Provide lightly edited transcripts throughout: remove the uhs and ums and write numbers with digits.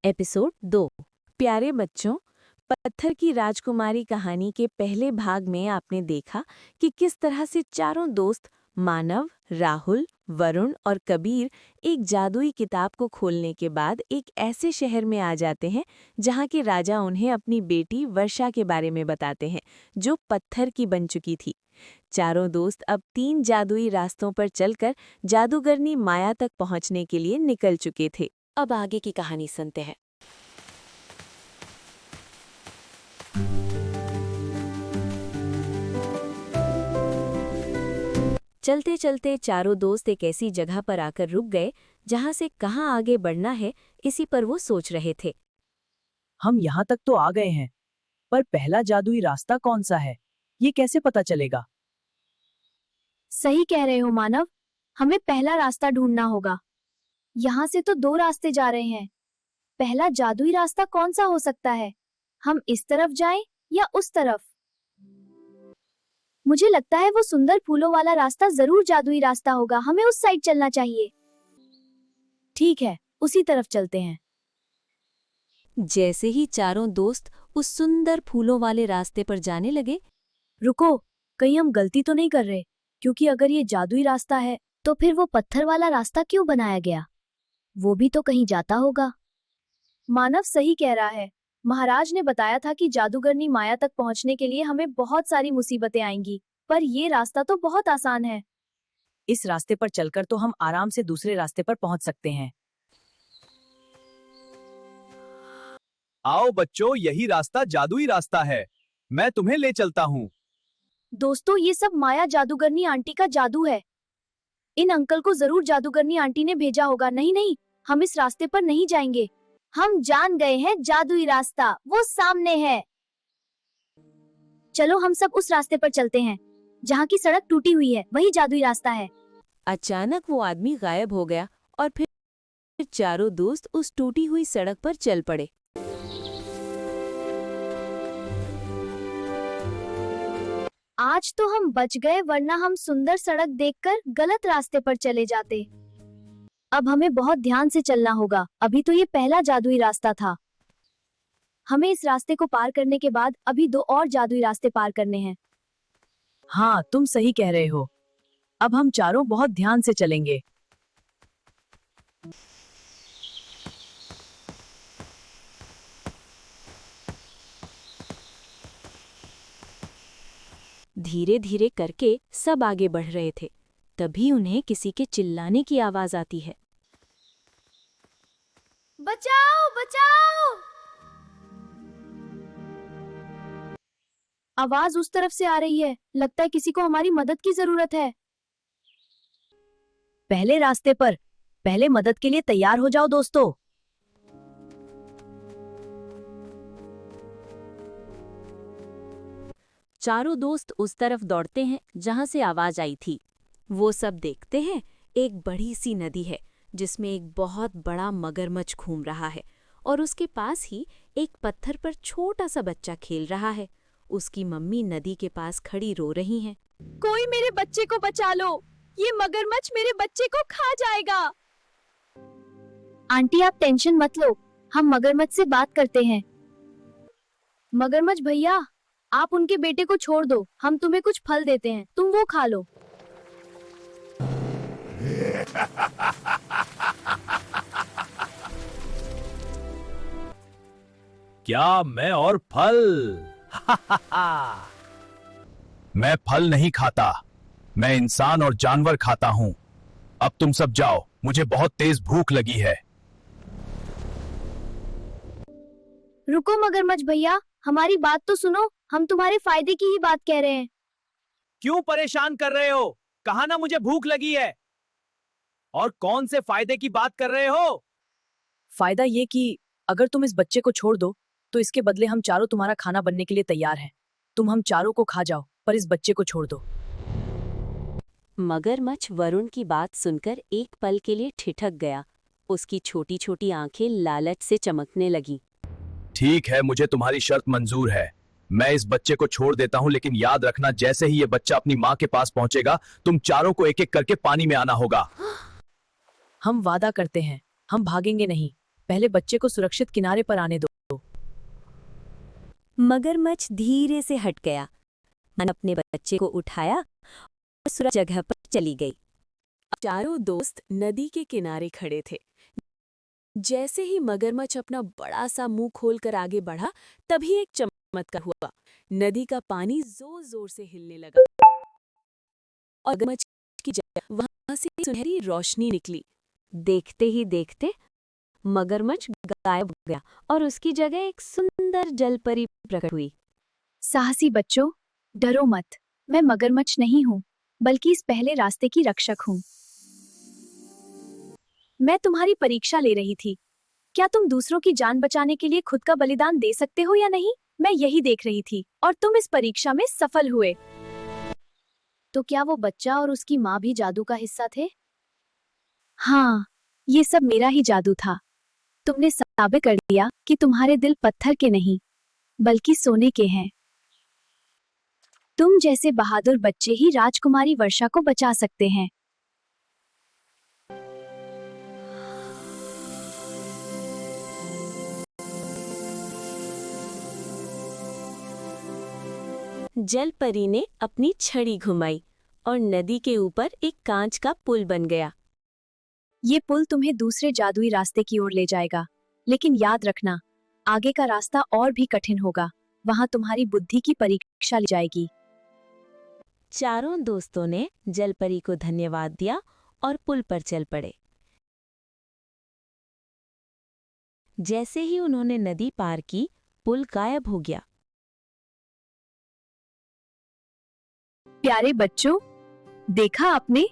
Episode 2। प्यारे बच्चों, पत्थर की राजकुमारी कहानी के पहले भाग में आपने देखा कि किस तरह से चारों दोस्त मानव, राहुल, वरुण और कबीर एक जादुई किताब को खोलने के बाद एक ऐसे शहर में आ जाते हैं जहां के राजा उन्हें अपनी बेटी वर्षा के बारे में बताते हैं, जो पत्थर की बन चुकी थी। चारों दोस्त अब 3 जादुई रास्तों पर चलकर जादूगरनी माया तक पहुंचने के लिए निकल चुके थे। अब आगे की कहानी सुनते हैं। चलते चलते चारों दोस्त एक ऐसी जगह पर आकर रुक गए जहां से कहां आगे बढ़ना है, इसी पर वो सोच रहे थे। हम यहाँ तक तो आ गए हैं, पर पहला जादुई रास्ता कौन सा है, ये कैसे पता चलेगा? सही कह रहे हो मानव, हमें पहला रास्ता ढूंढना होगा। यहाँ से तो 2 रास्ते जा रहे हैं। पहला जादुई रास्ता कौन सा हो सकता है? हम इस तरफ जाएं या उस तरफ? मुझे लगता है वो सुंदर फूलों वाला रास्ता जरूर जादुई रास्ता होगा। हमें उस साइड चलना चाहिए। ठीक है, उसी तरफ चलते हैं। जैसे ही चारों दोस्त उस सुंदर फूलों वाले रास्ते पर जाने लगे, रुको, कहीं हम गलती तो नहीं कर रहे? क्योंकि अगर ये जादुई रास्ता है, तो फिर वो पत्थर वाला रास्ता क्यों बनाया गया? वो भी तो कहीं जाता होगा। मानव सही कह रहा है। महाराज ने बताया था कि जादूगरनी माया तक पहुंचने के लिए हमें बहुत सारी मुसीबतें आएंगी, पर ये रास्ता तो बहुत आसान है। इस रास्ते पर चलकर तो हम आराम से दूसरे रास्ते पर पहुंच सकते हैं। आओ बच्चों, यही रास्ता जादुई रास्ता है। मैं तुम्हें ले चलता हूँ। दोस्तों, ये सब माया जादूगरनी आंटी का जादू है। इन अंकल को जरूर जादूगरनी आंटी ने भेजा होगा। नहीं नहीं, हम इस रास्ते पर नहीं जाएंगे। हम जान गए हैं जादुई रास्ता, वो सामने है। चलो हम सब उस रास्ते पर चलते हैं जहाँ की सड़क टूटी हुई है। वही जादुई रास्ता है। अचानक वो आदमी गायब हो गया और फिर चारों दोस्त उस टूटी हुई सड़क पर चल पड़े। आज तो हम बच गए, वरना हम सुंदर सड़क देखकर गलत रास्ते पर चले जाते। अब हमें बहुत ध्यान से चलना होगा। अभी तो ये पहला जादुई रास्ता था। हमें इस रास्ते को पार करने के बाद अभी 2 और जादुई रास्ते पार करने हैं। हाँ, तुम सही कह रहे हो। अब हम चारों बहुत ध्यान से चलेंगे। धीरे धीरे करके सब आगे बढ़ रहे थे। तभी उन्हें किसी के चिल्लाने की आवाज आती है। बचाओ बचाओ! आवाज उस तरफ से आ रही है। लगता है किसी को हमारी मदद की जरूरत है। पहले रास्ते पर, पहले मदद के लिए तैयार हो जाओ दोस्तों। चारों दोस्त उस तरफ दौड़ते हैं जहां से आवाज आई थी। वो सब देखते हैं, एक बड़ी सी नदी है जिसमें एक बहुत बड़ा मगरमच्छ घूम रहा है और उसके पास ही एक पत्थर पर छोटा सा बच्चा खेल रहा है। उसकी मम्मी नदी के पास खड़ी रो रही हैं। कोई मेरे बच्चे को बचा लो, ये मगरमच्छ मेरे बच्चे को खा जाएगा। आंटी, आप टेंशन मत लो, हम मगरमच्छ से बात करते हैं। मगरमच्छ भैया, आप उनके बेटे को छोड़ दो। हम तुम्हें कुछ फल देते हैं, तुम वो खा लो। क्या मैं और फल? मैं फल नहीं खाता, मैं इंसान और जानवर खाता हूँ। अब तुम सब जाओ, मुझे बहुत तेज भूख लगी है। रुको मगरमच्छ भैया, हमारी बात तो सुनो। हम तुम्हारे फायदे की ही बात कह रहे हैं। क्यों परेशान कर रहे हो? कहा ना मुझे भूख लगी है। और कौन से फायदे की बात कर रहे हो? फायदा ये कि अगर तुम इस बच्चे को छोड़ दो, तो इसके बदले हम चारों तुम्हारा खाना बनने के लिए तैयार हैं। तुम हम चारों को खा जाओ, पर इस बच्चे को छोड़ दो। मगरमच्छ वरुण की बात सुनकर एक पल के लिए ठिठक गया। उसकी छोटी छोटी आंखें लालच से चमकने लगीं। ठीक है, मुझे तुम्हारी शर्त मंजूर है। मैं इस बच्चे को छोड़ देता हूँ, लेकिन याद रखना, जैसे ही ये बच्चा अपनी माँ के पास पहुंचेगा, तुम चारों को एक एक करके पानी में आना होगा। हम वादा करते हैं, हम भागेंगे नहीं। पहले बच्चे को सुरक्षित किनारे पर आने दो। मगरमच्छ धीरे से हट गया, अपने बच्चे को उठाया और सुरक्षित जगह पर चली गई। चारों दोस्त नदी के किनारे खड़े थे। जैसे ही मगरमच्छ अपना बड़ा सा मुंह खोलकर आगे बढ़ा, तभी एक चमत्कार हुआ। नदी का पानी जोर जोर से हिलने लगा और मगरमच्छ की जगह वहां से सुनहरी रोशनी निकली। देखते ही देखते मगरमच्छ गायब हो गया और उसकी जगह एक सुंदर जलपरी प्रकट हुई। साहसी बच्चों, डरो मत। मैं मगरमच्छ नहीं हूँ, बल्कि इस पहले रास्ते की रक्षक हूँ। मैं तुम्हारी परीक्षा ले रही थी। क्या तुम दूसरों की जान बचाने के लिए खुद का बलिदान दे सकते हो या नहीं? मैं यही देख रही थी और तुम इस परीक्षा में सफल हुए। तो क्या वो बच्चा और उसकी माँ भी जादू का हिस्सा थे? हाँ, ये सब मेरा ही जादू था। तुमने साबित कर दिया कि तुम्हारे दिल पत्थर के नहीं, बल्कि सोने के हैं। तुम जैसे बहादुर बच्चे ही राजकुमारी वर्षा को बचा सकते हैं। जलपरी ने अपनी छड़ी घुमाई और नदी के ऊपर एक कांच का पुल बन गया। ये पुल तुम्हें दूसरे जादुई रास्ते की ओर ले जाएगा, लेकिन याद रखना, आगे का रास्ता और भी कठिन होगा। वहां तुम्हारी बुद्धि की परीक्षा ली जाएगी। चारों दोस्तों ने जलपरी को धन्यवाद दिया और पुल पर चल पड़े। जैसे ही उन्होंने नदी पार की, पुल गायब हो गया। प्यारे बच्चों, देखा आपने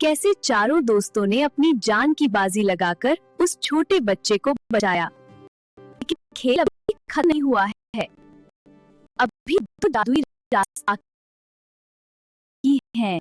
कैसे चारों दोस्तों ने अपनी जान की बाजी लगाकर उस छोटे बच्चे को बचाया। लेकिन खेल अभी खत्म नहीं हुआ है। अभी तो जादुई रास्ता ही है।